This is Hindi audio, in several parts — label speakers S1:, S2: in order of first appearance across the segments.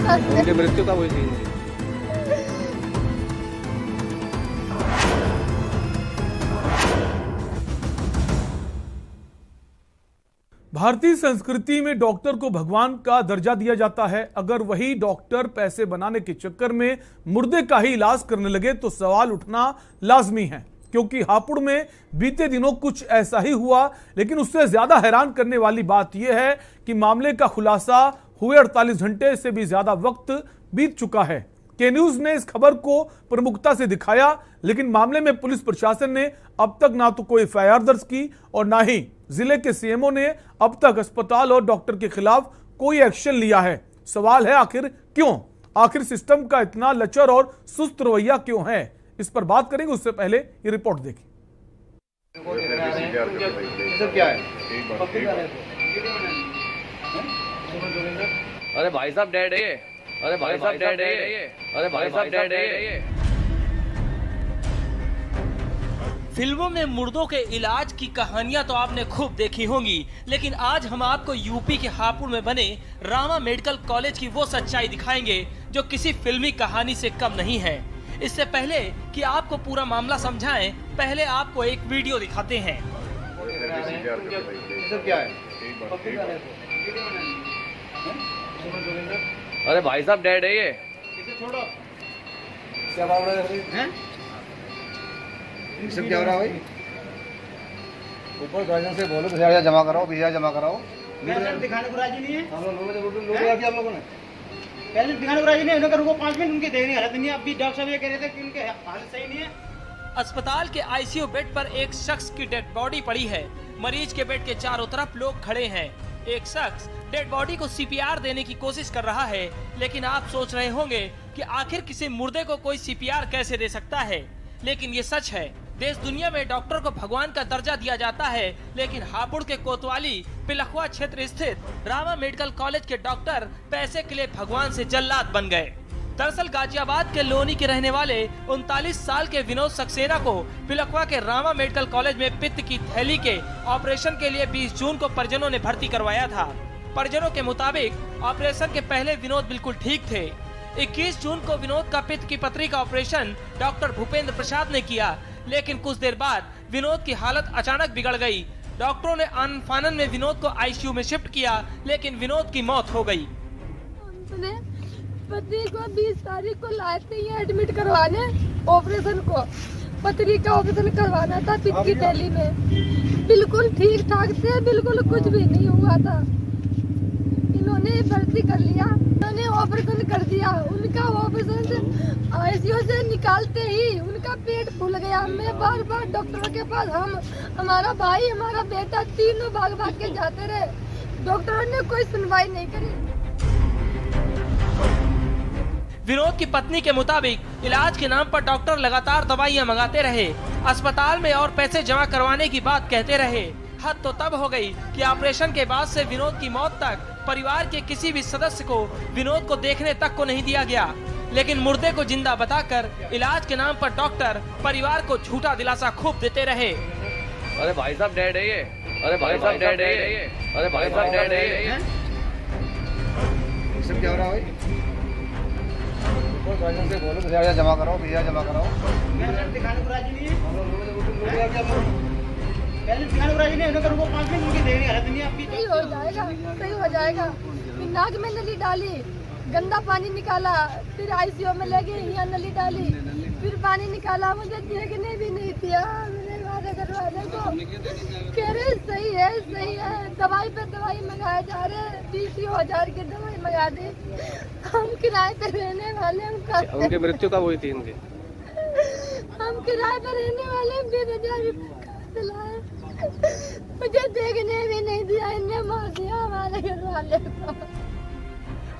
S1: उनकी मृत्यु का वही सीन थी।
S2: भारतीय संस्कृति में डॉक्टर को भगवान का दर्जा दिया जाता है। अगर वही डॉक्टर पैसे बनाने के चक्कर में मुर्दे का ही इलाज करने लगे तो सवाल उठना लाजमी है, क्योंकि हापुड़ में बीते दिनों कुछ ऐसा ही हुआ। लेकिन उससे ज्यादा हैरान करने वाली बात यह है कि मामले का खुलासा हुए 48 घंटे से भी ज्यादा वक्त बीत चुका है। के न्यूज ने इस खबर को प्रमुखता से दिखाया, लेकिन मामले में पुलिस प्रशासन ने अब तक ना तो कोई एफआईआर दर्ज की और ना ही जिले के सीएमओ ने अब तक अस्पताल और डॉक्टर के खिलाफ कोई एक्शन लिया है। सवाल है आखिर क्यों? आखिर सिस्टम का इतना लचर और सुस्त रवैया क्यों है? इस पर बात करेंगे, उससे पहले ये रिपोर्ट देखिए।
S1: अरे भाई साहब डेड है ये, अरे भाई साहब डेड है ये, अरे भाई साहब डेड है ये।
S3: फिल्मों में मुर्दों के इलाज की कहानियां तो आपने खूब देखी होंगी, लेकिन आज हम आपको यूपी के हापुड़ में बने रामा मेडिकल कॉलेज की वो सच्चाई दिखाएंगे जो किसी फिल्मी कहानी से कम नहीं है। इससे पहले कि आपको पूरा मामला समझाएं, पहले आपको एक वीडियो दिखाते हैं।
S1: अरे भाई साहब डेड है ये।
S4: क्या बात है? सब क्या हो रहा है भाई? ऊपर गार्जियन से बोलो 20,000 जमा कराओ, 20,000 जमा कराओ।
S5: पेशेंट दिखाने को राजी नहीं है।
S4: हम लोग आप लोगों ने
S5: पेशेंट दिखाने को राजी नहीं है। उन्होंने रुको 5 मिनट, उनकी देखने हालत नहीं है। अभी डॉक्टर साहब ये कह रहे थे कि उनके हालत सही नहीं है।
S3: अस्पताल के आईसीयू बेड पर एक शख्स की डेड बॉडी पड़ी है। मरीज के बेड के चारों तरफ लोग खड़े हैं। एक शख्स डेड बॉडी को सीपीआर देने की कोशिश कर रहा है, लेकिन आप सोच रहे होंगे कि आखिर किसी मुर्दे को कोई सीपीआर कैसे दे सकता है। लेकिन ये सच है, देश दुनिया में डॉक्टर को भगवान का दर्जा दिया जाता है, लेकिन हापुड़ के कोतवाली पिलखुआ क्षेत्र स्थित रामा मेडिकल कॉलेज के डॉक्टर पैसे के लिए भगवान से जल्लाद बन गए। दरअसल गाजियाबाद के लोनी के रहने वाले 39 साल के विनोद सक्सेना को पिलखुआ के रामा मेडिकल कॉलेज में पित्त की थैली के ऑपरेशन के लिए 20 जून को परिजनों ने भर्ती करवाया था। परिजनों के मुताबिक ऑपरेशन के पहले विनोद बिल्कुल ठीक थे। 21 जून को विनोद का पित्त की पथरी का ऑपरेशन डॉक्टर भूपेंद्र प्रसाद ने किया, लेकिन कुछ देर बाद विनोद की हालत अचानक बिगड़ गई। डॉक्टरों ने आनन फानन में विनोद को आईसीयू में शिफ्ट किया, लेकिन विनोद की मौत हो गई।
S6: पति को 20 तारीख को लाए थे ये एडमिट करवाने, ऑपरेशन को पथरी का ऑपरेशन करवाना था पित्त की थैली में। बिल्कुल ठीक ठाक थे, बिल्कुल कुछ भी नहीं हुआ था। इन्होंने भर्ती कर लिया, इन्होंने ऑपरेशन कर दिया। उनका ऑपरेशन आईसीयू से निकालते ही उनका पेट फूल गया। मैं बार बार डॉक्टरों के पास, हमारा भाई, हमारा बेटा, तीनों भाग भाग के जाते रहे। डॉक्टरों ने कोई सुनवाई नहीं करी।
S3: विनोद की पत्नी के मुताबिक इलाज के नाम पर डॉक्टर लगातार दवाइयां मंगाते रहे, अस्पताल में और पैसे जमा करवाने की बात कहते रहे। हद तो तब हो गई कि ऑपरेशन के बाद से विनोद की मौत तक परिवार के किसी भी सदस्य को विनोद को देखने तक को नहीं दिया गया। लेकिन मुर्दे को जिंदा बताकर इलाज के नाम पर डॉक्टर परिवार को झूठा दिलासा खूब देते रहे।
S1: अरे भाई साहब डेड है ये, अरे भाई साहब डेड है ये, अरे भाई साहब डेड है ये।
S4: सब क्या हो रहा है भाई? ऊपर गार्जियन से बोलो 20,000 जमा कराओ, 20,000 जमा कराओ।
S5: पेशेंट दिखाने को राजी नहीं है। पेशेंट दिखाने को राजी नहीं है। उन्होंने रुको 5 मिनट, उनकी देखने हालत नहीं है। अभी
S6: सही हो जाएगा, सही हो जाएगा। नाक में नली डाली, गंदा पानी निकाला, फिर आईसीयू में ले गए, यहाँ नली डाली, फिर पानी निकाला। मुझे देखने भी नहीं दिया। मेरे वाले घरवाले को कह रहे सही है, सही है। दवाई पे दवाई मंगाए जा रहे, 20,000 की दवाई मंगा दी। हम किराए पे रहने वाले,
S1: उनकी मृत्यु का वही सीन थी।
S6: हम किराए पे रहने वाले, 20,000 रुपये मुझे देखने भी नहीं दिया। इन्हें मार दिया हमारे घरवाले को।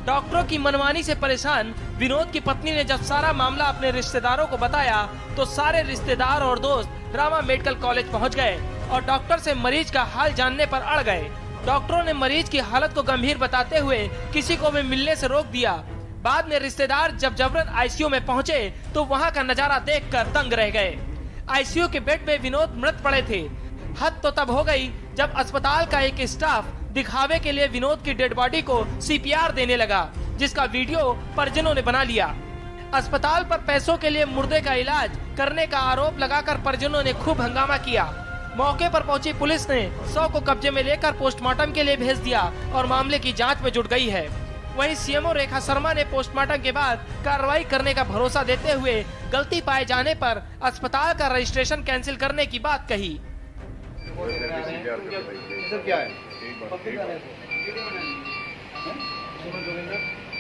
S3: डॉक्टरों की मनमानी से परेशान विनोद की पत्नी ने जब सारा मामला अपने रिश्तेदारों को बताया, तो सारे रिश्तेदार और दोस्त रामा मेडिकल कॉलेज पहुंच गए और डॉक्टर से मरीज का हाल जानने पर अड़ गए। डॉक्टरों ने मरीज की हालत को गंभीर बताते हुए किसी को भी मिलने से रोक दिया। बाद में रिश्तेदार जब जबरन आईसीयू में पहुंचे तो वहां का नजारा देखकर दंग रह गए। आईसीयू के बेड में विनोद मृत पड़े थे। हद तो तब हो गई जब अस्पताल का एक स्टाफ दिखावे के लिए विनोद की डेड बॉडी को सीपीआर देने लगा। जिसका वीडियो परिजनों ने बना लिया। अस्पताल पर पैसों के लिए मुर्दे का इलाज करने का आरोप लगाकर परिजनों ने खूब हंगामा किया। मौके पर पहुंची पुलिस ने शव को कब्जे में लेकर पोस्टमार्टम के लिए भेज दिया और मामले की जांच में जुट गई है। वहीं सीएमओ रेखा शर्मा ने पोस्टमार्टम के बाद कार्रवाई करने का भरोसा देते हुए गलती पाए जाने पर अस्पताल का रजिस्ट्रेशन कैंसिल करने की बात कही।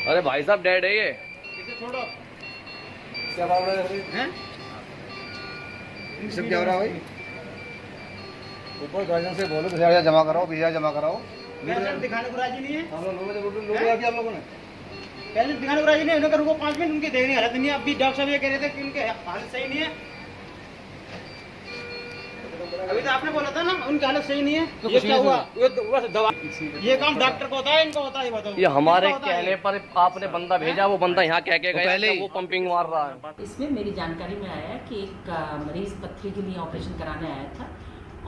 S1: अरे भाई साहब डेड है ये।
S4: क्या बात है? सब क्या हो रहा है भाई? ऊपर गार्जियन से बोलो 20,000 जमा कराओ, 20,000 जमा कराओ।
S5: पैसे दिखाने को राजी नहीं है।
S4: हम लोगों ने
S5: पैसे दिखाने को राजी नहीं है। उन्होंने रुको 5 मिनट, उनकी देखने हालत नहीं है। अभी डॉक्टर साहब ये कह रहे थे कि उनके हालत सही नहीं है। अभी तो आपने बोला था ना उनकी हालत सही नहीं है। तो ये क्या हुआ? बस दवा, ये काम डॉक्टर को होता है, इनको होता है? बताओ।
S1: ये हमारे कहने पर आपने बंदा भेजा, वो बंदा यहाँ कह के गया कि वो पंपिंग मार रहा है।
S7: इसमें मेरी जानकारी में आया कि एक मरीज पथरी के लिए ऑपरेशन कराने आया था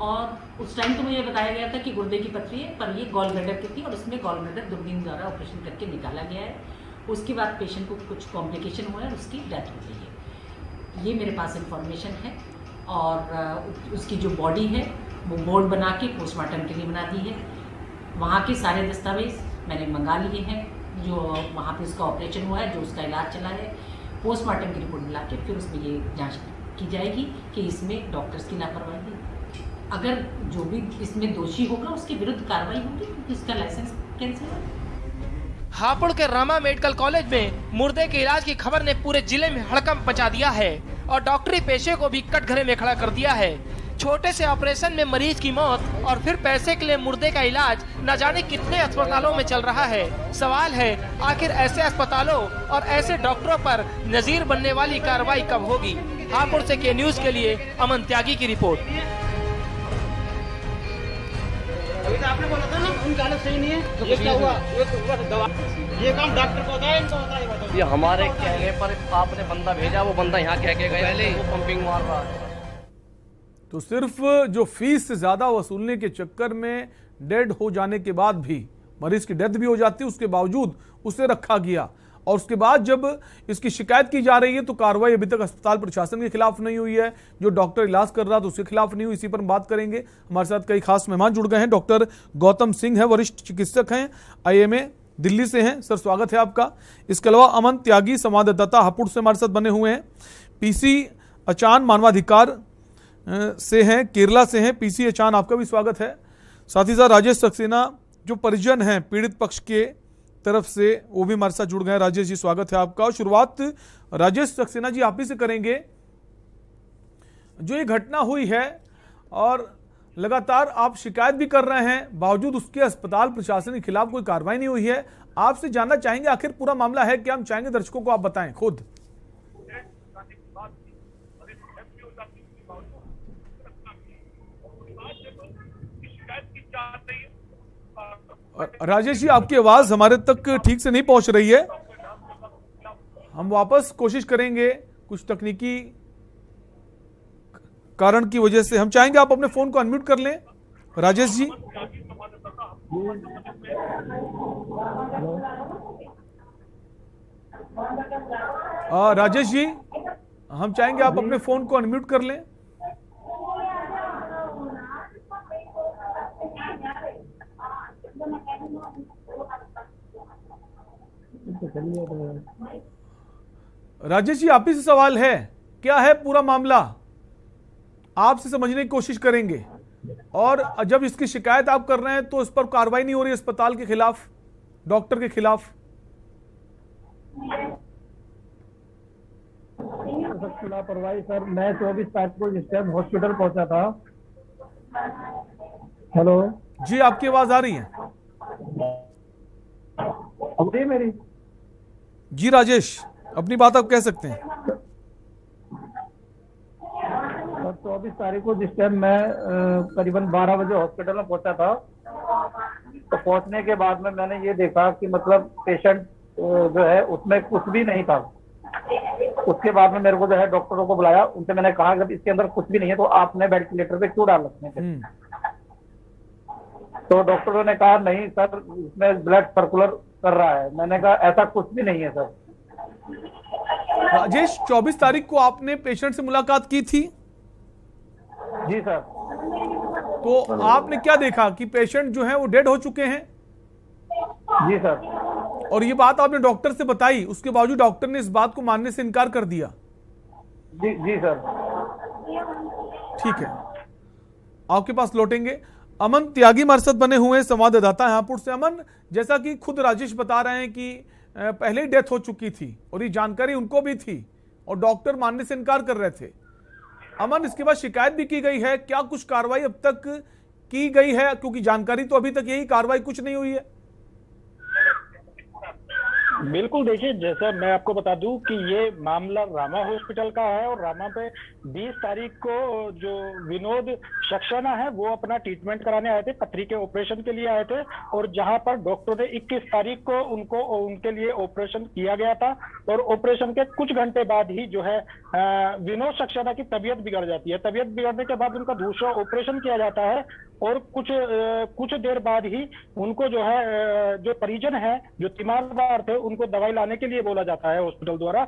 S7: और उस टाइम तो मुझे बताया गया था कि गुर्दे की पथरी है, पर ये गॉल ब्लैडर की थी और इसमें गॉल ब्लैडर दूरबीन द्वारा ऑपरेशन करके निकाला गया है। उसके बाद पेशेंट को कुछ कॉम्प्लिकेशन हुआ है, उसकी डेथ हो गई है। ये मेरे पास इंफॉर्मेशन है और उसकी जो बॉडी है वो बोर्ड बना के पोस्टमार्टम के लिए बना दी है। वहाँ के सारे दस्तावेज मैंने मंगा लिए हैं, जो वहाँ पे उसका ऑपरेशन हुआ है, जो उसका इलाज चला है। पोस्टमार्टम की रिपोर्ट मिला के फिर उसमें ये जांच की जाएगी कि इसमें डॉक्टर्स की लापरवाही है। अगर जो भी इसमें दोषी होगा उसके विरुद्ध कार्रवाई होगी, इसका लाइसेंस कैंसिल होगा।
S3: हापुड़ के रामा मेडिकल कॉलेज में मुर्दे के इलाज की खबर ने पूरे जिले में हड़कंप मचा दिया है और डॉक्टरी पेशे को भी कटघरे में खड़ा कर दिया है। छोटे से ऑपरेशन में मरीज की मौत और फिर पैसे के लिए मुर्दे का इलाज न जाने कितने अस्पतालों में चल रहा है। सवाल है आखिर ऐसे अस्पतालों और ऐसे डॉक्टरों पर नजीर बनने वाली कार्रवाई कब होगी। हापुड़ से के न्यूज के लिए अमन त्यागी की रिपोर्ट।
S5: अभी तो आपने बोला था ना उनकी हालत सही नहीं है। तो ये क्या हुआ? बस दवा, ये काम डॉक्टर को होता है, इनको होता है? बताओ।
S1: ये हमारे कहने पर आपने बंदा भेजा, वो बंदा यहाँ कह के गया वो पंपिंग मार रहा है।
S2: तो सिर्फ जो फीस से ज्यादा वसूलने के चक्कर में डेड हो जाने के बाद भी मरीज की डेथ भी हो जाती है, उसके बावजूद उसे रखा गया और उसके बाद जब इसकी शिकायत की जा रही है तो कार्रवाई अभी तक अस्पताल प्रशासन के खिलाफ नहीं हुई है। जो डॉक्टर इलाज कर रहा था उसके खिलाफ नहीं हुई। इसी पर हम बात करेंगे। हमारे साथ कई खास मेहमान जुड़ गए हैं। डॉक्टर गौतम सिंह है, वरिष्ठ चिकित्सक हैं, IMA दिल्ली से हैं। सर स्वागत है आपका। इसके अलावा अमन त्यागी संवाददाता हापुड़ से हमारे साथ बने हुए हैं। PC अचान मानवाधिकार से हैं, केरला से हैं। PC अचान आपका भी स्वागत है। साथ ही साथ राजेश सक्सेना जो परिजन हैं पीड़ित पक्ष के तरफ से, वो भी हमारे साथ जुड़ गए। राजेश जी स्वागत है आपका। और शुरुआत राजेश सक्सेना जी आप ही से करेंगे। जो ये घटना हुई है और लगातार आप शिकायत भी कर रहे हैं, बावजूद उसके अस्पताल प्रशासन के खिलाफ कोई कार्रवाई नहीं हुई है। आपसे जानना चाहेंगे आखिर पूरा मामला है क्या? हम चाहेंगे दर्शकों को आप बताएं खुद। राजेश जी आपकी आवाज हमारे तक ठीक से नहीं पहुंच रही है। हम वापस कोशिश करेंगे, कुछ तकनीकी कारण की वजह से। हम चाहेंगे आप अपने फोन को अनम्यूट कर लें राजेश जी। राजेश जी हम चाहेंगे आप अपने फोन को अनम्यूट कर लें। राजेश जी आप ही से सवाल है, क्या है पूरा मामला? आपसे समझने की कोशिश करेंगे। और जब इसकी शिकायत आप कर रहे हैं तो इस पर कार्रवाई नहीं हो रही अस्पताल के खिलाफ, डॉक्टर के खिलाफ?
S8: लापरवाही सर, मैं 24 तारीख को जिस टाइम हॉस्पिटल पहुंचा था। हेलो
S2: जी आपकी आवाज आ रही है?
S8: अब मेरी
S2: जी राजेश अपनी बात आप कह सकते हैं।
S8: 24 तारीख को जिस टाइम मैं करीबन 12 बजे हॉस्पिटल में पहुंचा था, तो पहुंचने के बाद में मैंने ये देखा कि मतलब पेशेंट जो है उसमें कुछ भी नहीं था। उसके बाद में मेरे को जो है डॉक्टरों को बुलाया, उनसे मैंने कहा जब इसके अंदर कुछ भी नहीं है तो आपने वेंटिलेटर पे क्यों डाल रखने थे? तो डॉक्टरों ने कहा नहीं सर, इसमें ब्लड सर्कुलर कर रहा है। मैंने कहा ऐसा कुछ भी नहीं है सर।
S2: राजेश, 24 तारीख को आपने पेशेंट से मुलाकात की थी?
S8: जी सर।
S2: तो आपने क्या देखा कि पेशेंट जो है वो डेड हो चुके हैं?
S8: जी सर।
S2: और ये बात आपने डॉक्टर से बताई, उसके बावजूद डॉक्टर ने इस बात को मानने से इनकार कर दिया?
S8: जी जी सर।
S2: ठीक है, आपके पास लौटेंगे। अमन त्यागी हमारे साथ बने हुए संवाददाता हापुड़ से। अमन, जैसा कि खुद राजेश बता रहे हैं कि पहले ही डेथ हो चुकी थी और ये जानकारी उनको भी थी और डॉक्टर मानने से इनकार कर रहे थे। अमन, इसके बाद शिकायत भी की गई है, क्या कुछ कार्रवाई अब तक की गई है? क्योंकि जानकारी तो अभी तक यही, कार्रवाई कुछ नहीं हुई है।
S9: बिल्कुल, देखिए जैसा मैं आपको बता दूं कि ये मामला रामा हॉस्पिटल का है और रामा पे 20 तारीख को जो विनोद सक्सेना है वो अपना ट्रीटमेंट कराने आए थे, पथरी के ऑपरेशन के लिए आए थे और जहां पर डॉक्टर ने 21 तारीख को उनके लिए ऑपरेशन किया गया था और ऑपरेशन के कुछ घंटे बाद ही जो है विनोद सक्सेना की तबीयत बिगड़ जाती है। तबीयत बिगड़ने के बाद उनका दूसरा ऑपरेशन किया जाता है और कुछ देर बाद ही उनको जो है जो परिजन है, जो तीमारदार थे, उनको दवाई लाने के लिए बोला जाता है हॉस्पिटल द्वारा।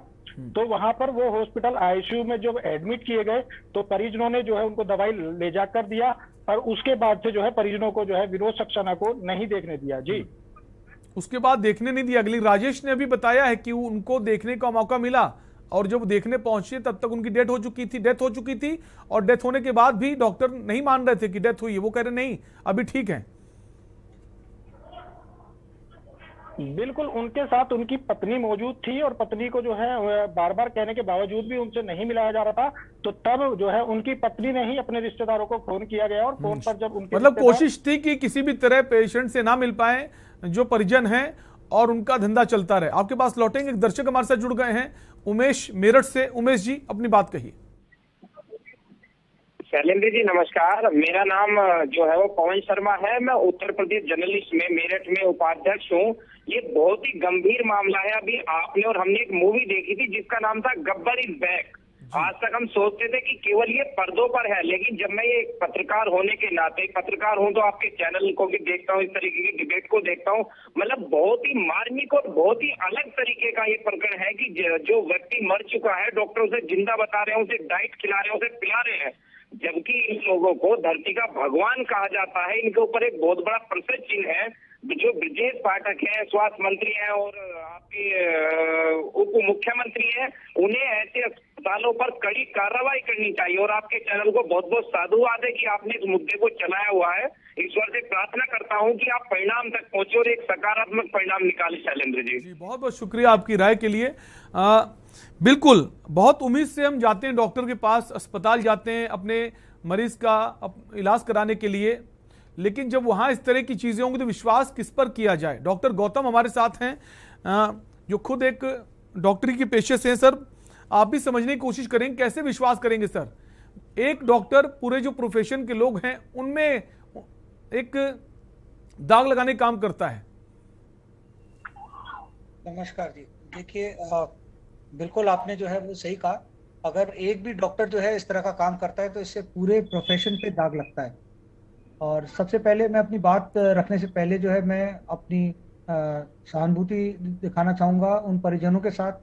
S9: तो वहां पर वो हॉस्पिटल आईसीयू में जब एडमिट किए गए तो परिजनों ने जो है उनको दवाई ले जाकर दिया और उसके बाद से जो है परिजनों को जो है विनोद सक्सेना को नहीं देखने दिया। जी,
S2: उसके बाद देखने नहीं दिया। अगली राजेश ने अभी बताया है कि उनको देखने का मौका मिला और जब देखने पहुंचे तब तक उनकी डेथ हो चुकी थी और डेथ होने के बाद भी डॉक्टर नहीं मान रहे थे कि डेथ हुई है। वो कह रहे नहीं, अभी ठीक है।
S9: बिल्कुल, उनके साथ उनकी पत्नी मौजूद थी और पत्नी को जो है बार बार कहने के बावजूद भी उनसे नहीं मिलाया जा रहा था। तो तब जो है उनकी पत्नी ने ही अपने रिश्तेदारों को फोन किया गया और फोन पर जब उनके
S2: मतलब कोशिश थी कि किसी भी तरह पेशेंट से ना मिल पाए जो परिजन हैं और उनका धंधा चलता रहे। आपके पास लौटेंगे, एक दर्शक हमारे साथ जुड़ गए हैं, उमेश मेरठ से। उमेश जी, अपनी बात कहिए।
S10: शैलेंद्र जी नमस्कार, मेरा नाम जो है वो पवन शर्मा है। मैं उत्तर प्रदेश जर्नलिस्ट में मेरठ में उपाध्यक्ष हूँ। ये बहुत ही गंभीर मामला है। अभी आपने और हमने एक मूवी देखी थी जिसका नाम था गब्बर इज बैक। आज तक हम सोचते थे कि केवल ये पर्दों पर है, लेकिन जब मैं ये पत्रकार होने के नाते, पत्रकार हूं तो आपके चैनल को भी देखता हूं, इस तरीके की डिबेट को देखता हूं, मतलब बहुत ही मार्मिक और बहुत ही अलग तरीके का ये प्रकरण है कि जो व्यक्ति मर चुका है, डॉक्टर उसे जिंदा बता रहे हैं, उसे डाइट खिला रहे हैं, उसे पिला रहे हैं, जबकि इन लोगों को धरती का भगवान कहा जाता है। इनके ऊपर एक बहुत बड़ा प्रश्न चिन्ह है। जो ब्रजेश पाठक है, स्वास्थ्य मंत्री हैं और आपके उप मुख्यमंत्री हैं, उन्हें ऐसे अस्पतालों पर कड़ी कार्रवाई करनी चाहिए। और आपके चैनल को बहुत बहुत साधुवाद है कि आपने इस मुद्दे को चलाया हुआ है। ईश्वर से प्रार्थना करता हूं कि आप परिणाम तक पहुंचे और एक सकारात्मक परिणाम निकाले। शैलेंद्र जी,
S2: बहुत बहुत शुक्रिया आपकी राय के लिए। बिल्कुल, बहुत उम्मीद से हम जाते हैं डॉक्टर के पास, अस्पताल जाते हैं अपने मरीज का इलाज कराने के लिए, लेकिन जब वहां इस तरह की चीजें होंगी तो विश्वास किस पर किया जाए। डॉक्टर गौतम हमारे साथ हैं, जो खुद एक डॉक्टरी के पेशे से हैं। सर, आप भी समझने की कोशिश करेंगे, कैसे विश्वास करेंगे सर? एक डॉक्टर पूरे जो प्रोफेशन के लोग हैं उनमें एक दाग लगाने का काम करता है।
S11: नमस्कार जी, देखिए बिल्कुल आपने जो है वो सही कहा। अगर एक भी डॉक्टर जो है इस तरह का काम करता है तो इससे पूरे प्रोफेशन पे दाग लगता है। और सबसे पहले मैं अपनी बात रखने से पहले जो है मैं अपनी सहानुभूति दिखाना चाहूँगा उन परिजनों के साथ,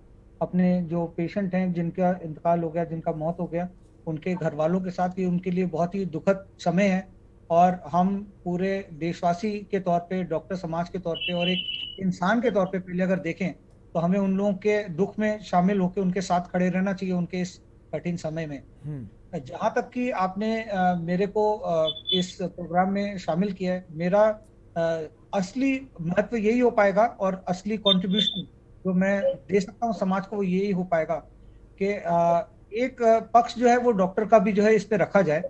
S11: अपने जो पेशेंट हैं जिनका इंतकाल हो गया, जिनका मौत हो गया, उनके घर वालों के साथ। ये उनके लिए बहुत ही दुखद समय है और हम पूरे देशवासी के तौर पे, डॉक्टर समाज के तौर पे और एक इंसान के तौर पे पहले अगर देखें तो हमें उन लोगों के दुख में शामिल होकर उनके साथ खड़े रहना चाहिए उनके इस कठिन समय में। जहां तक कि आपने मेरे को इस प्रोग्राम में शामिल किया है, मेरा असली महत्व यही हो पाएगा और असली कंट्रीब्यूशन जो मैं दे सकता हूं समाज को वो यही हो पाएगा कि एक पक्ष जो है वो डॉक्टर का भी जो है इस पे रखा जाए।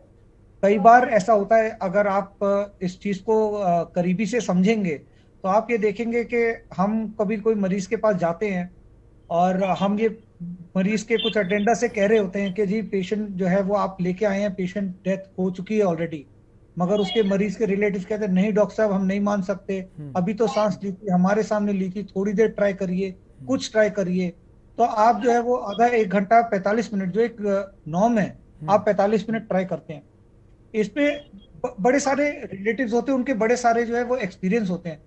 S11: कई बार ऐसा होता है, अगर आप इस चीज को करीबी से समझेंगे तो आप ये देखेंगे कि हम कभी कोई मरीज के पास जाते हैं और हम ये मरीज के कुछ अटेंडर से कह रहे होते हैं कि जी पेशेंट जो है वो आप लेके आए हैं, पेशेंट डेथ हो चुकी है ऑलरेडी, मगर उसके मरीज के रिलेटिव कहते हैं नहीं डॉक्टर साहब हम नहीं मान सकते, अभी तो सांस ली थी, हमारे सामने ली थी, थोड़ी देर ट्राई करिए, कुछ ट्राई करिए। तो आप जो है वो आधा 1 घंटा 45 मिनट जो एक नॉर्म है, आप 45 मिनट ट्राई करते हैं। इस पे बड़े सारे रिलेटिव्स होते हैं, उनके बड़े सारे जो है वो एक्सपीरियंस होते हैं।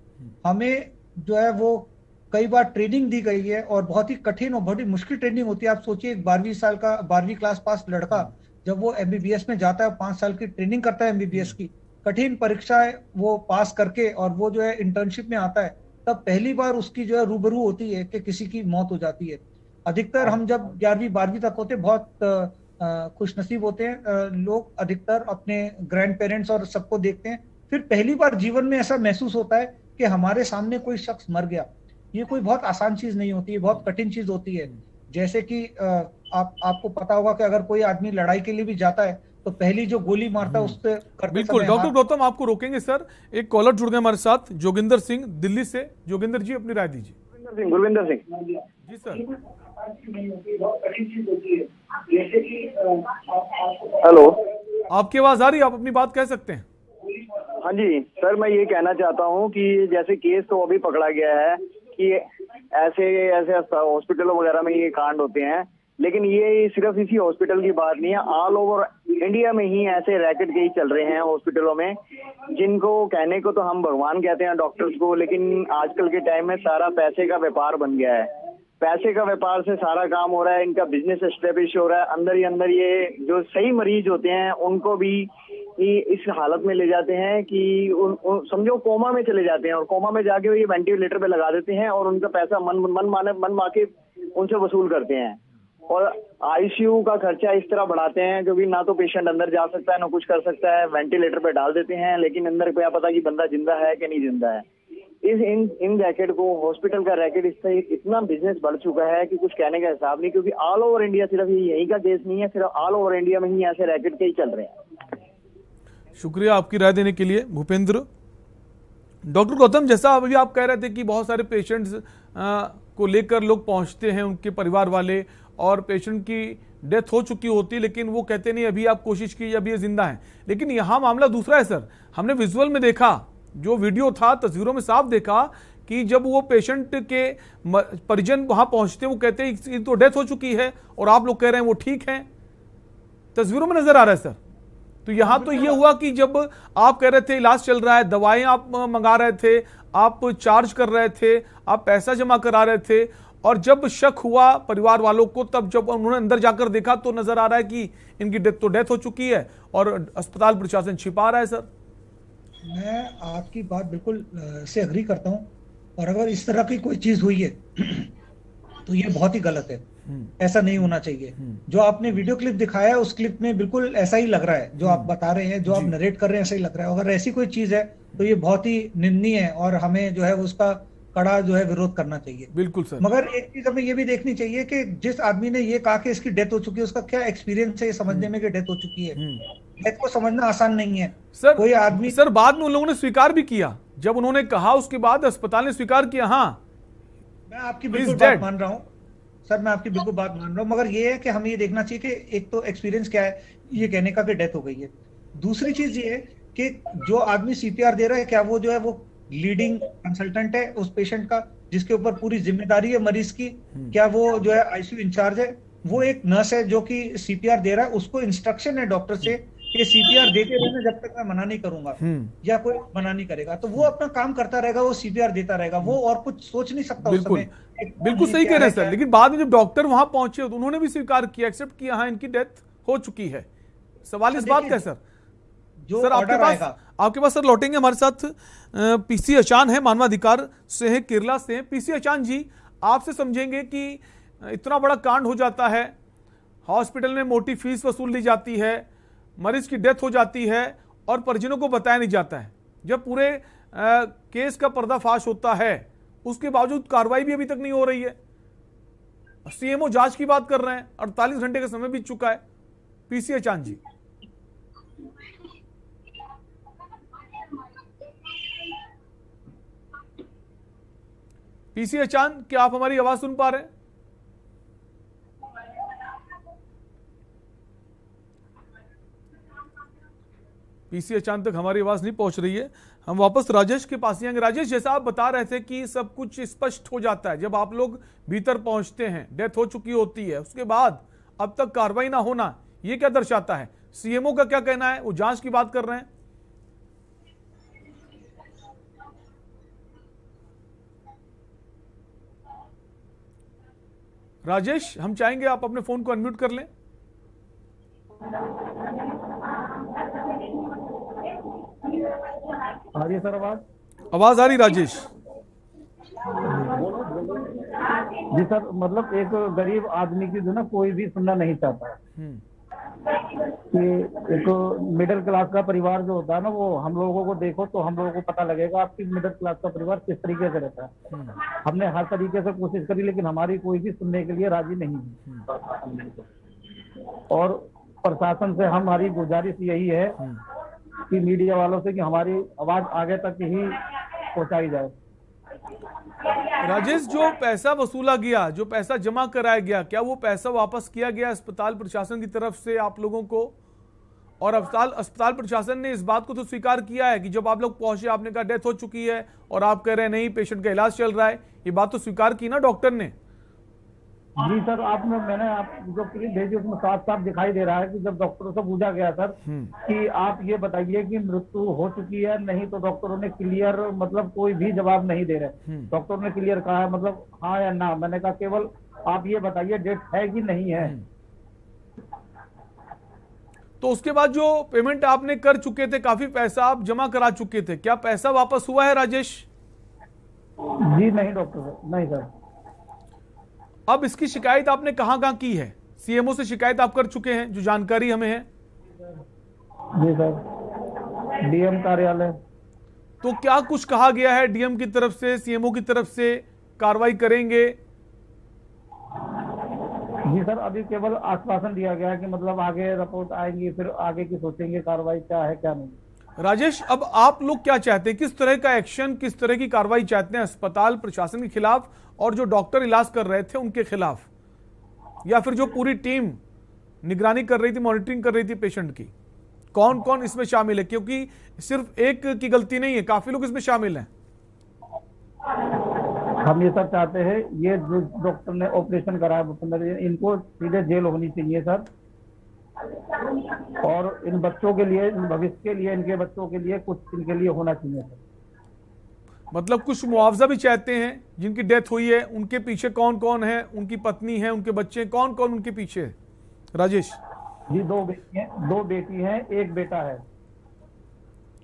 S11: हमें जो है वो कई बार ट्रेनिंग दी गई है और बहुत ही कठिन और बहुत ही मुश्किल ट्रेनिंग होती है। आप सोचिए एक 12वीं क्लास पास लड़का जब वो एमबीबीएस में जाता है, 5 साल की ट्रेनिंग करता है एमबीबीएस की, कठिन परीक्षाएं वो पास करके और वो जो है इंटर्नशिप में आता है, तब पहली बार उसकी जो है रूबरू होती है कि किसी की मौत हो जाती है। अधिकतर हम जब 11वीं 12वीं तक होते बहुत खुशनसीब होते हैं लोग, अधिकतर अपने ग्रैंड पेरेंट्स और सबको देखते हैं। फिर पहली बार जीवन में ऐसा महसूस होता है कि हमारे सामने कोई शख्स मर गया। ये कोई बहुत आसान चीज नहीं होती है, बहुत कठिन चीज होती है। जैसे कि आपको पता होगा कि अगर कोई आदमी लड़ाई के लिए भी जाता है तो पहली जो गोली मारता है उससे करते
S2: बिल्कुल। डॉक्टर गौतम आपको रोकेंगे सर, एक कॉलर जुड़ गए हमारे साथ, जोगिंदर सिंह दिल्ली से। जोगिंदर जी अपनी राय दीजिए।
S10: गुरविंदर सिंह
S2: जी सर।
S10: हेलो,
S12: आपकी आवाज आ रही है, आप अपनी बात कह सकते हैं।
S10: हाँ जी सर, मैं ये कहना चाहता हूँ कि जैसे केस तो अभी पकड़ा गया है कि ऐसे ऐसे हॉस्पिटलों वगैरह में ये कांड होते हैं, लेकिन ये सिर्फ इसी हॉस्पिटल की बात नहीं है, ऑल ओवर इंडिया में ही ऐसे रैकेट के ही चल रहे हैं हॉस्पिटलों में, जिनको कहने को तो हम भगवान कहते हैं डॉक्टर्स को, लेकिन आजकल के टाइम में सारा पैसे का व्यापार बन गया है। पैसे का व्यापार से सारा काम हो रहा है, इनका बिजनेस एस्टेब्लिश हो रहा है। अंदर ही अंदर ये जो सही मरीज होते हैं उनको भी इस हालत में ले जाते हैं कि समझो कोमा में चले जाते हैं, और कोमा में जाके ये वेंटिलेटर पे लगा देते हैं और उनका पैसा मन माके उनसे वसूल करते हैं, और आईसीयू का खर्चा इस तरह बढ़ाते हैं क्योंकि ना तो पेशेंट अंदर जा सकता है ना कुछ कर सकता है, वेंटिलेटर पे डाल देते हैं, लेकिन अंदर क्या पता कि बंदा जिंदा है कि नहीं जिंदा है। इन रैकेट को, हॉस्पिटल का रैकेट इससे इतना बिजनेस बढ़ चुका है कि कुछ कहने का हिसाब नहीं, क्योंकि ऑल ओवर इंडिया, सिर्फ यही का केस नहीं है, सिर्फ ऑल ओवर इंडिया में ही ऐसे रैकेट के ही चल रहे हैं।
S2: शुक्रिया आपकी राय देने के लिए भूपेंद्र। डॉक्टर गौतम, जैसा अभी आप कह रहे थे कि बहुत सारे पेशेंट्स को लेकर लोग पहुंचते हैं, उनके परिवार वाले, और पेशेंट की डेथ हो चुकी होती है, लेकिन वो कहते नहीं अभी आप कोशिश कीजिए, अभी ये जिंदा है। लेकिन यहाँ मामला दूसरा है सर। हमने विजुअल में देखा, जो वीडियो था, तस्वीरों में साफ देखा कि जब वो पेशेंट के परिजन वहां पहुंचते हैं, वो कहते हैं इसकी तो डेथ हो चुकी है, और आप लोग कह रहे हैं वो ठीक है। तस्वीरों में नजर आ रहा है सर। तो यहां तो ये हुआ कि जब आप कह रहे थे इलाज चल रहा है, दवाएं आप मंगा रहे थे, आप चार्ज कर रहे थे, आप पैसा जमा करा रहे थे, और जब शक हुआ परिवार वालों को, तब जब उन्होंने अंदर जाकर देखा तो नजर आ रहा है कि इनकी डेथ हो चुकी है और अस्पताल प्रशासन छिपा रहा है सर।
S11: मैं आपकी बात बिल्कुल से अग्री करता हूं, और अगर इस तरह की कोई चीज हुई है तो ये बहुत ही गलत है, ऐसा नहीं होना चाहिए। जो आपने वीडियो क्लिप दिखाया है उस क्लिप में बिल्कुल ऐसा ही लग रहा है, जो आप बता रहे हैं, जो आप नरेट कर रहे हैं, ऐसा ही लग रहा है। अगर ऐसी कोई चीज है तो ये बहुत ही निंदनीय है और हमें जो है उसका कड़ा जो है विरोध करना चाहिए।
S2: बिल्कुल सर।
S11: मगर एक चीज हमें ये भी देखनी चाहिए कि जिस आदमी ने ये कहा कि इसकी डेथ हो चुकी है, उसका क्या एक्सपीरियंस है ये समझने में कि डेथ हो चुकी है। डेथ को समझना आसान नहीं है
S2: सर।
S11: कोई आदमी,
S2: सर बाद में उन लोगों ने स्वीकार भी किया, जब उन्होंने कहा उसके बाद अस्पताल ने स्वीकार किया। हाँ,
S11: मैं आपकी बिल्कुल बात मान रहा हूँ सर, मैं आपकी बिल्कुल बात मान रहा हूँ, मगर ये है कि हमें ये देखना चाहिए कि एक तो एक्सपीरियंस क्या है ये कहने का कि डेथ हो गई है। दूसरी चीज ये है कि जो आदमी सीपीआर दे रहा है, क्या वो जो है वो लीडिंग कंसल्टेंट है उस पेशेंट का, जिसके ऊपर पूरी जिम्मेदारी है मरीज की? क्या वो जो है आईसीयू इंचार्ज है? वो एक नर्स है जो कि सीपीआर दे रहा है, उसको इंस्ट्रक्शन है डॉक्टर से कि सीपीआर देते रहना जब तक मैं मना नहीं करूंगा, या कोई मना नहीं करेगा, तो वो अपना काम करता रहेगा, वो सीपीआर देता रहेगा, वो और कुछ सोच नहीं सकता उस समय।
S2: बिल्कुल सही कह रहे हैं सर। लेकिन बाद में जब डॉक्टर वहां पहुंचे तो उन्होंने भी स्वीकार किया, एक्सेप्ट किया, हाँ इनकी डेथ हो चुकी है। सवाल इस बात का है सर। सर आपके पास सर लौटेंगे, हमारे साथ पीसी अचान है, मानवाधिकार से है, केरला से है। पीसी अचान जी, आपसे समझेंगे कि इतना बड़ा कांड हो जाता है, हॉस्पिटल में मोटी फीस वसूल ली जाती है, मरीज की डेथ हो जाती है और परिजनों को बताया नहीं जाता है। जब पूरे केस का पर्दाफाश होता है उसके बावजूद कार्रवाई भी अभी तक नहीं हो रही है। सीएमओ जांच की बात कर रहे हैं, 48 घंटे का समय बीत चुका है। पीसी अचान जी। पीसी अचान, क्या आप हमारी आवाज सुन पा रहे हैं? पीसी अचान तक हमारी आवाज नहीं पहुंच रही है। हम वापस राजेश के पास ही आएंगे। राजेश, जैसा आप बता रहे थे कि सब कुछ स्पष्ट हो जाता है जब आप लोग भीतर पहुंचते हैं, डेथ हो चुकी होती है, उसके बाद अब तक कार्रवाई ना होना, ये क्या दर्शाता है? सीएमओ का क्या कहना है? वो जांच की बात कर रहे हैं। राजेश, हम चाहेंगे आप अपने फोन को अनम्यूट कर लें।
S8: आ रही है सर
S2: आवाज आ रही राजेश?
S8: जी सर, मतलब एक गरीब आदमी की जो ना कोई भी सुनना नहीं चाहता कि एक मिडिल क्लास का परिवार जो होता है ना, वो हम लोगों को देखो तो हम लोगों को पता लगेगा आपकी मिडिल क्लास का परिवार किस तरीके से रहता है। हमने हर तरीके से कोशिश करी लेकिन हमारी कोई भी सुनने के लिए राजी नहीं है। और प्रशासन से हमारी गुजारिश यही है कि मीडिया वालों से कि हमारी आवाज आगे तक ही पहुंचाई जाए।
S2: राजेश, जो पैसा वसूला गया, जो पैसा जमा कराया गया, क्या वो पैसा वापस किया गया अस्पताल प्रशासन की तरफ से आप लोगों को? और अस्पताल प्रशासन ने इस बात को तो स्वीकार किया है कि जब आप लोग पहुंचे आपने कहा डेथ हो चुकी है और आप कह रहे हैं नहीं पेशेंट का इलाज चल रहा है, ये बात तो स्वीकार की ना डॉक्टर ने?
S8: जी सर, मैंने आप जो क्लिप भेजी उसमें साफ साफ दिखाई दे रहा है कि जब डॉक्टरों से पूछा गया सर कि आप ये बताइए कि मृत्यु हो चुकी है नहीं, तो डॉक्टरों ने क्लियर मतलब कोई भी जवाब नहीं दे रहे। डॉक्टरों ने क्लियर कहा है मतलब हाँ या ना। मैंने कहा केवल आप ये बताइए डेट है कि नहीं है।
S2: तो उसके बाद जो पेमेंट आपने कर चुके थे, काफी पैसा आप जमा करा चुके थे, क्या पैसा वापस हुआ है राजेश?
S8: जी नहीं डॉक्टर, नहीं सर।
S2: अब इसकी शिकायत आपने कहां की है? सीएमओ से शिकायत आप कर चुके हैं, जो जानकारी हमें है?
S8: जी सर, डीएम कार्यालय।
S2: तो क्या कुछ कहा गया है डीएम की तरफ से, सीएमओ की तरफ से? कार्रवाई करेंगे?
S8: जी सर, अभी केवल आश्वासन दिया गया है कि मतलब आगे रिपोर्ट आएंगी, फिर आगे की सोचेंगे कार्रवाई क्या है क्या नहीं।
S2: राजेश, अब आप लोग क्या चाहते हैं? किस तरह का एक्शन, किस तरह की कार्रवाई चाहते हैं अस्पताल प्रशासन के खिलाफ और जो डॉक्टर इलाज कर रहे थे उनके खिलाफ, या फिर जो पूरी टीम निगरानी कर रही थी, मॉनिटरिंग कर रही थी पेशेंट की? कौन कौन इसमें शामिल है? क्योंकि सिर्फ एक की गलती नहीं है, काफी लोग इसमें शामिल हैं।
S8: हम ये सब चाहते हैं, ये जो डॉक्टर ने ऑपरेशन कराया इनको सीधे जेल होनी चाहिए सर। और इन बच्चों के लिए, इन भविष्य के लिए, इनके बच्चों के लिए कुछ इनके लिए होना चाहिए सर।
S2: मतलब कुछ मुआवजा भी चाहते हैं? जिनकी डेथ हुई है उनके पीछे कौन कौन है? उनकी पत्नी है, उनके बच्चे, कौन कौन उनके पीछे है राजेश?
S8: जी दो बेटी हैं, एक बेटा है।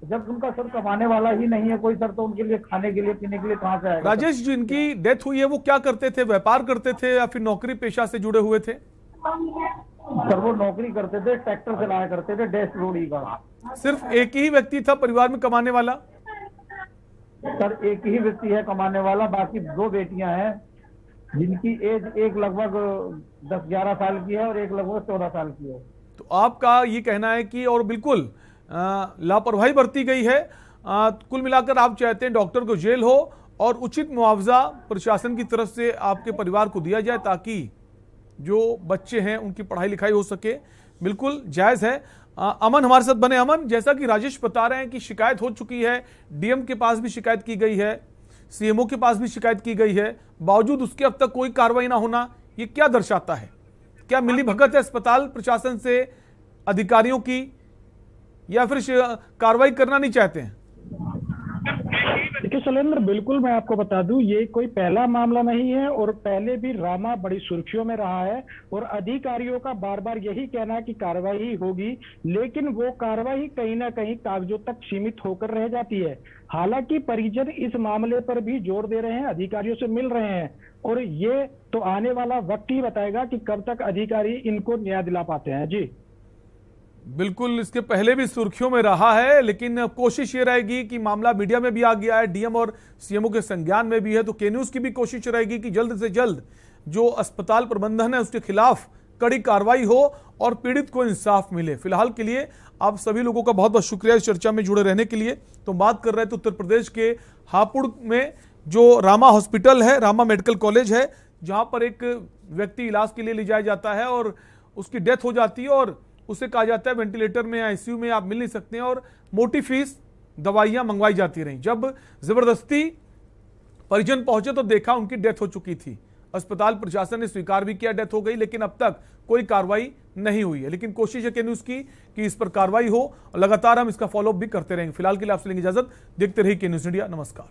S8: जब उनका सर कमाने वाला ही नहीं है कोई सर, तो उनके लिए खाने के लिए पीने के लिए कहाँ से आएगा?
S2: राजेश, जिनकी डेथ हुई है वो क्या करते थे? व्यापार करते थे या फिर नौकरी पेशा से जुड़े हुए थे?
S8: सर वो नौकरी करते थे, ट्रैक्टर चलाया करते थे, डैश रोडी का।
S2: सिर्फ एक ही व्यक्ति था परिवार में कमाने वाला?
S8: सर एक ही व्यक्ति है कमाने वाला, बाकी दो बेटियां हैं जिनकी एज एक लगभग 10-11 साल की है और एक लगभग 14 साल की है।
S2: तो आपका ये कहना है कि और बिल्कुल लापरवाही बरती गई है। कुल मिलाकर आप चाहते हैं डॉक्टर को जेल हो और उचित मुआवजा प्रशासन की तरफ से आपके परिवार को दिया जाए ताकि जो बच्चे हैं उनकी पढ़ाई लिखाई हो सके। बिल्कुल जायज़ है। अमन हमारे साथ बने। अमन, जैसा कि राजेश बता रहे हैं कि शिकायत हो चुकी है, डीएम के पास भी शिकायत की गई है, सीएमओ के पास भी शिकायत की गई है, बावजूद उसके अब तक कोई कार्रवाई ना होना, ये क्या दर्शाता है? क्या मिली भगत है अस्पताल प्रशासन से अधिकारियों की, या फिर कार्रवाई करना नहीं चाहते हैं?
S9: देखिए शैलेंद्र, बिल्कुल मैं आपको बता दूं, ये कोई पहला मामला नहीं है और पहले भी रामा बड़ी सुर्खियों में रहा है और अधिकारियों का बार बार यही कहना है कि कार्रवाई होगी, लेकिन वो कार्रवाई कहीं ना कहीं कागजों तक सीमित होकर रह जाती है। हालांकि परिजन इस मामले पर भी जोर दे रहे हैं, अधिकारियों से मिल रहे हैं और ये तो आने वाला वक्त ही बताएगा कि कब तक अधिकारी इनको न्याय दिला पाते हैं। जी
S2: बिल्कुल, इसके पहले भी सुर्खियों में रहा है, लेकिन कोशिश ये रहेगी कि मामला मीडिया में भी आ गया है, डीएम और सीएमओ के संज्ञान में भी है, तो के न्यूज़ की भी कोशिश रहेगी कि जल्द से जल्द जो अस्पताल प्रबंधन है उसके खिलाफ कड़ी कार्रवाई हो और पीड़ित को इंसाफ मिले। फिलहाल के लिए आप सभी लोगों का बहुत बहुत शुक्रिया इस चर्चा में जुड़े रहने के लिए। तो बात कर रहे थे उत्तर प्रदेश के हापुड़ में जो रामा हॉस्पिटल है, रामा मेडिकल कॉलेज है, जहाँ पर एक व्यक्ति इलाज के लिए ले जाया जाता है और उसकी डेथ हो जाती है और उसे कहा जाता है वेंटिलेटर में, आईसीयू में आप मिल नहीं सकते हैं और मोटी फीस दवाइयां मंगवाई जाती रहीं। जब जबरदस्ती परिजन पहुंचे तो देखा उनकी डेथ हो चुकी थी। अस्पताल प्रशासन ने स्वीकार भी किया डेथ हो गई, लेकिन अब तक कोई कार्रवाई नहीं हुई है। लेकिन कोशिश है के न्यूज़ की कि इस पर कार्रवाई हो और लगातार हम इसका फॉलोअप भी करते रहेंगे। फिलहाल के लिए आपसे लेंगे इजाजत। देखते रहिए के न्यूज़ इंडिया। नमस्कार।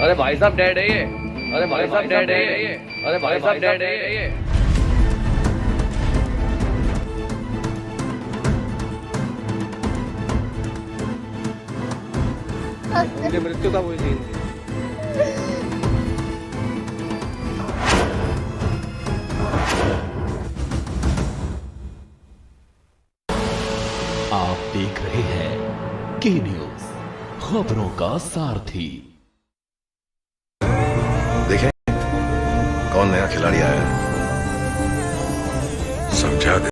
S1: अरे भाई साहब डेड है ये। अरे भाई साहब डेड है ये, अरे भाई साहब डेड है ये।
S4: उनकी मृत्यु कब हुई थी इनकी?
S13: आप देख रहे हैं के न्यूज, खबरों का सारथी।
S14: देखें कौन नया खिलाड़ी आया है, समझा दे।